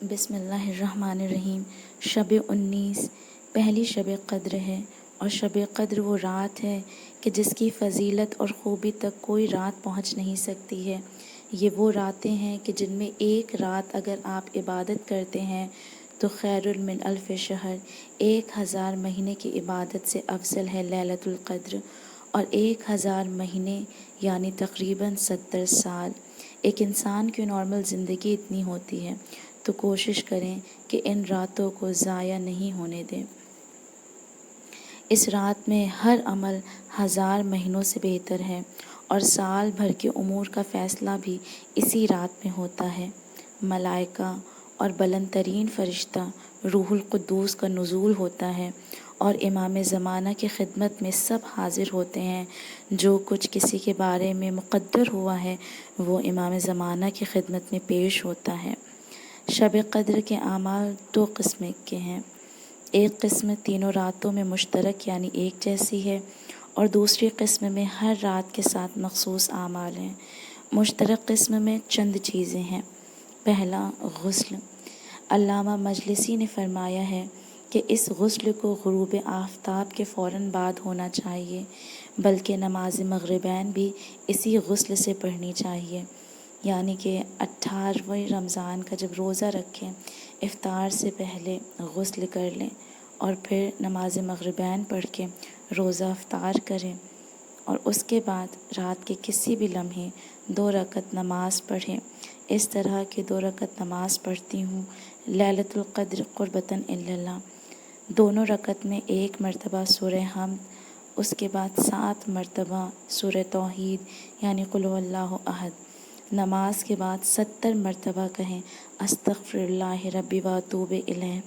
بسم اللہ الرحمن الرحیم۔ شب 19 پہلی شب قدر ہے، اور شب قدر وہ رات ہے کہ جس کی فضیلت اور خوبی تک کوئی رات پہنچ نہیں سکتی ہے۔ یہ وہ راتیں ہیں کہ جن میں ایک رات اگر آپ عبادت کرتے ہیں تو خیر من الف شہر، 1000 مہینے کی عبادت سے افضل ہے لیلۃ القدر، اور 1000 مہینے یعنی تقریباً 70 سال۔ ایک انسان کی نارمل زندگی اتنی ہوتی ہے، تو کوشش کریں کہ ان راتوں کو ضائع نہیں ہونے دیں۔ اس رات میں ہر عمل 1000 مہینوں سے بہتر ہے، اور سال بھر کے امور کا فیصلہ بھی اسی رات میں ہوتا ہے۔ ملائکہ اور بلند ترین فرشتہ روح القدس کا نزول ہوتا ہے، اور امام زمانہ کی خدمت میں سب حاضر ہوتے ہیں۔ جو کچھ کسی کے بارے میں مقدر ہوا ہے وہ امام زمانہ کی خدمت میں پیش ہوتا ہے۔ شب قدر کے اعمال 2 قسم کے ہیں۔ ایک قسم تینوں راتوں میں مشترک یعنی ایک جیسی ہے، اور دوسری قسم میں ہر رات کے ساتھ مخصوص اعمال ہیں۔ مشترک قسم میں چند چیزیں ہیں۔ پہلا، غسل۔ علامہ مجلسی نے فرمایا ہے کہ اس غسل کو غروب آفتاب کے فوراً بعد ہونا چاہیے، بلکہ نماز مغربین بھی اسی غسل سے پڑھنی چاہیے، یعنی کہ 18ویں رمضان کا جب روزہ رکھیں، افطار سے پہلے غسل کر لیں، اور پھر نماز مغربین پڑھ کے روزہ افطار کریں، اور اس کے بعد رات کے کسی بھی لمحے 2 رکعت نماز پڑھیں۔ اس طرح کی 2 رکعت نماز پڑھتی ہوں لیلۃ القدر قربتاً الی اللہ۔ دونوں رکعت میں 1 مرتبہ سورہ حمد، اس کے بعد 7 مرتبہ سورہ توحید یعنی قل هو اللہ احد۔ نماز کے بعد 70 مرتبہ کہیں استغفر اللہ ربی واتوب الیہ،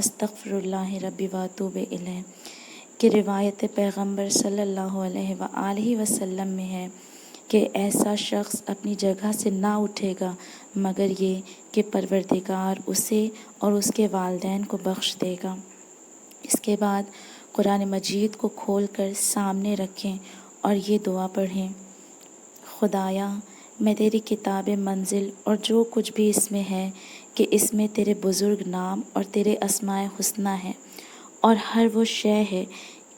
استغفر اللہ ربی واتوب الیہ، کہ روایت پیغمبر صلی اللہ علیہ وآلہ وسلم میں ہے کہ ایسا شخص اپنی جگہ سے نہ اٹھے گا مگر یہ کہ پروردگار اسے اور اس کے والدین کو بخش دے گا۔ اس کے بعد قرآن مجید کو کھول کر سامنے رکھیں اور یہ دعا پڑھیں: خدایا، میں تیری کتاب منزل اور جو کچھ بھی اس میں ہے کہ اس میں تیرے بزرگ نام اور تیرے اسماء حسنی ہیں، اور ہر وہ شے ہے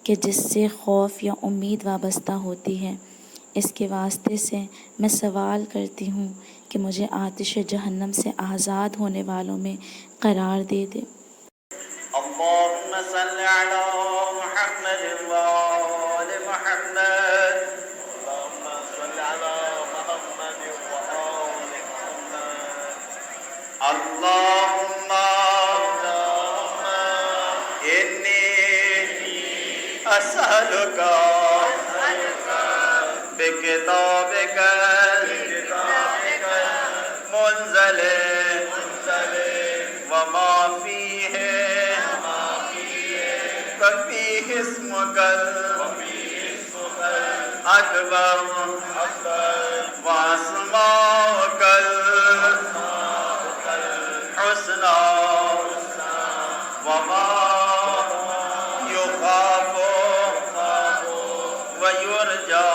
کہ جس سے خوف یا امید وابستہ ہوتی ہے، اس کے واسطے سے میں سوال کرتی ہوں کہ مجھے آتش جہنم سے آزاد ہونے والوں میں قرار دے دے۔ اللهم صل على محمد وآل محمد، اللهم صل على محمد وآل محمد، اللهم إني أسألك بكتابك المنزل وما فيه ففيه اسمك الأكبر وأسماؤك الحسنى وما يخاف ويرجى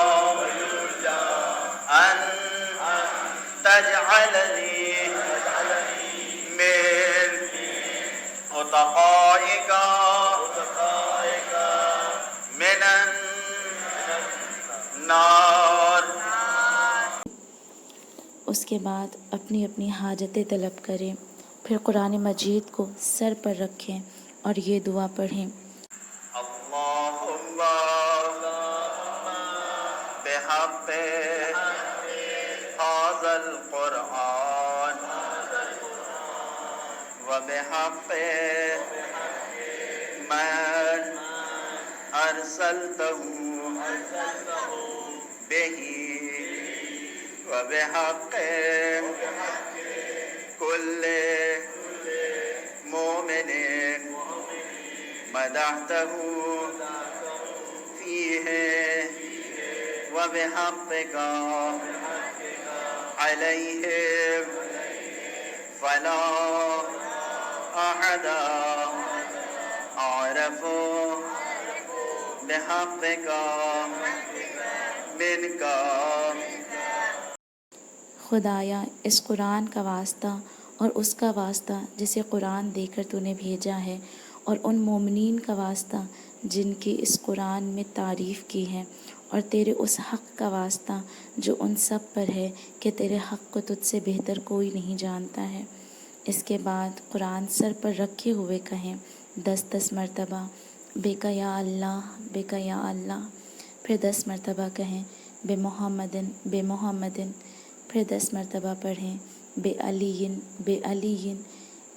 أن تجعلني من عتقائك من النار۔ اس کے بعد اپنی اپنی حاجتیں طلب کریں، پھر قرآن مجید کو سر پر رکھیں اور یہ دعا پڑھیں: اللهم بحق هذا القرآن وبحق من أرسلته به وبحق كل مؤمن مدحته فيه وبحقك عليهم فلا أحد أعرف بحقك منك۔ خدایا، اس قرآن کا واسطہ اور اس کا واسطہ جسے قرآن دے کر تو نے بھیجا ہے، اور ان مومنین کا واسطہ جن کی اس قرآن میں تعریف کی ہے، اور تیرے اس حق کا واسطہ جو ان سب پر ہے کہ تیرے حق کو تجھ سے بہتر کوئی نہیں جانتا ہے۔ اس کے بعد قرآن سر پر رکھے ہوئے کہیں 10 مرتبہ بیکا یا اللہ، بیکا یا اللہ، پھر 10 مرتبہ کہیں بے محمدن، بے محمدن، پھر 10 مرتبہ پڑھیں بے علیین، بے علیین،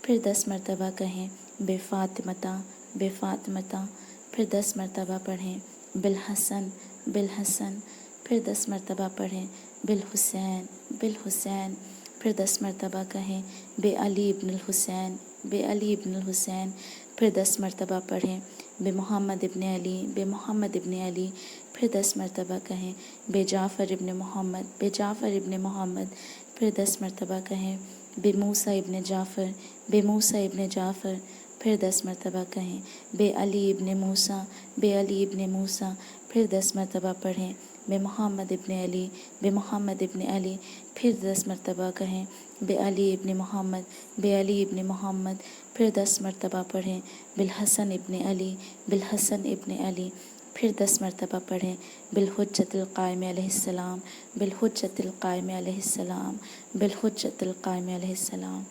پھر 10 مرتبہ کہیں بے فاطمتہ، بے فاطمتہ، پھر 10 مرتبہ پڑھیں بالحسن، بالحسن، پھر 10 مرتبہ پڑھیں بالحسین، بالحسین، پھر 10 مرتبہ کہیں بے علی ابن الحسین، بے علی ابن الحسین، پھر 10 مرتبہ پڑھیں بے محمد ابن علی، بے محمد ابن علی، پھر 10 مرتبہ کہیں بے جعفر ابن محمد، بے جعفر ابن محمد، پھر 10 مرتبہ کہیں بے موسیٰ ابن جعفر، بے موسیٰ ابن جعفر، پھر 10 مرتبہ کہیں بے علی ابن موسیٰ، بے علی ابن موسیٰ، پھر 10 مرتبہ پڑھیں بے محمد ابن علی، بے محمد ابن علی، پھر 10 مرتبہ کہیں بے علی ابن محمد، بے علی ابن محمد، پھر 10 مرتبہ پڑھیں بالحسن ابن علی، بالحسن ابن علی، پھر 10 مرتبہ پڑھیں بالحجۃ القائم علیہ السلام، بالحجۃ القائم علیہ السلام، بالحجۃ القائم علیہ السلام،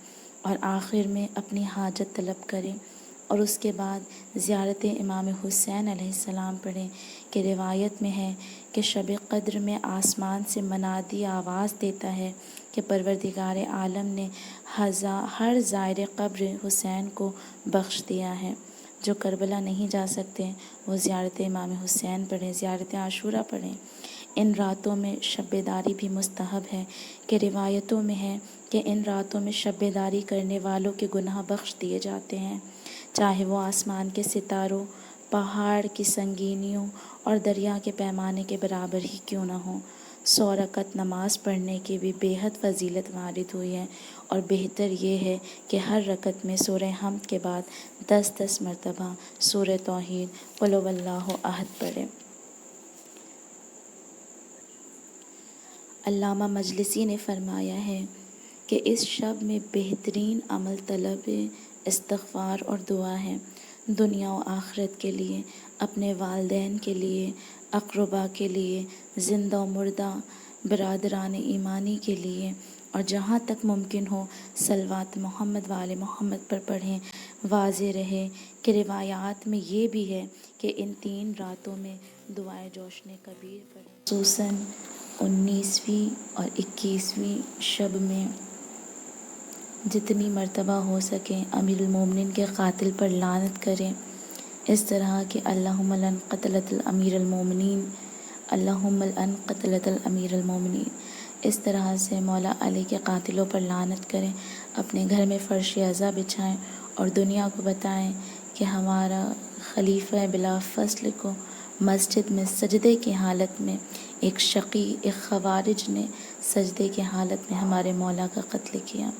اور آخر میں اپنی حاجت طلب کریں، اور اس کے بعد زیارت امام حسین علیہ السلام پڑھیں کہ روایت میں ہے کہ شب قدر میں آسمان سے منادی آواز دیتا ہے کہ پروردگار عالم نے ہر زائر قبر حسین کو بخش دیا ہے۔ جو کربلا نہیں جا سکتے وہ زیارت امام حسین پڑھیں، زیارت عاشورہ پڑھیں۔ ان راتوں میں شب بیداری بھی مستحب ہے کہ روایتوں میں ہے کہ ان راتوں میں شب بیداری کرنے والوں کے گناہ بخش دیے جاتے ہیں، چاہے وہ آسمان کے ستاروں، پہاڑ کی سنگینیوں اور دریا کے پیمانے کے برابر ہی کیوں نہ ہوں۔ 100 رکعت نماز پڑھنے کی بھی بے حد فضیلت وارد ہوئی ہے، اور بہتر یہ ہے کہ ہر رکعت میں سورہ حمد کے بعد 10 مرتبہ سورہ توحید قل هو اللہ احد پڑھیں۔ علامہ مجلسی نے فرمایا ہے کہ اس شب میں بہترین عمل طلب استغفار اور دعا ہے، دنیا و آخرت کے لیے، اپنے والدین کے لیے، اقربا کے لیے، زندہ و مردہ برادران ایمانی کے لیے، اور جہاں تک ممکن ہو صلوات محمد وآل محمد پر پڑھیں۔ واضح رہے کہ روایات میں یہ بھی ہے کہ ان 3 راتوں میں دعائے جوشن کبیر پڑھیں، خصوصاً 19ویں اور 21ویں شب میں جتنی مرتبہ ہو سکیں امیر المومنین کے قاتل پر لعنت کریں، اس طرح کہ اللہم لعن قتلۃ الامیر المومنین، اللہم لعن قتلۃ الامیر المومنین، اس طرح سے مولا علی کے قاتلوں پر لعنت کریں، اپنے گھر میں فرش عزا بچھائیں اور دنیا کو بتائیں کہ ہمارا خلیفہ بلا فصل کو مسجد میں سجدے کی حالت میں ایک شقی، ایک خوارج نے سجدے کی حالت میں ہمارے مولا کا قتل کیا۔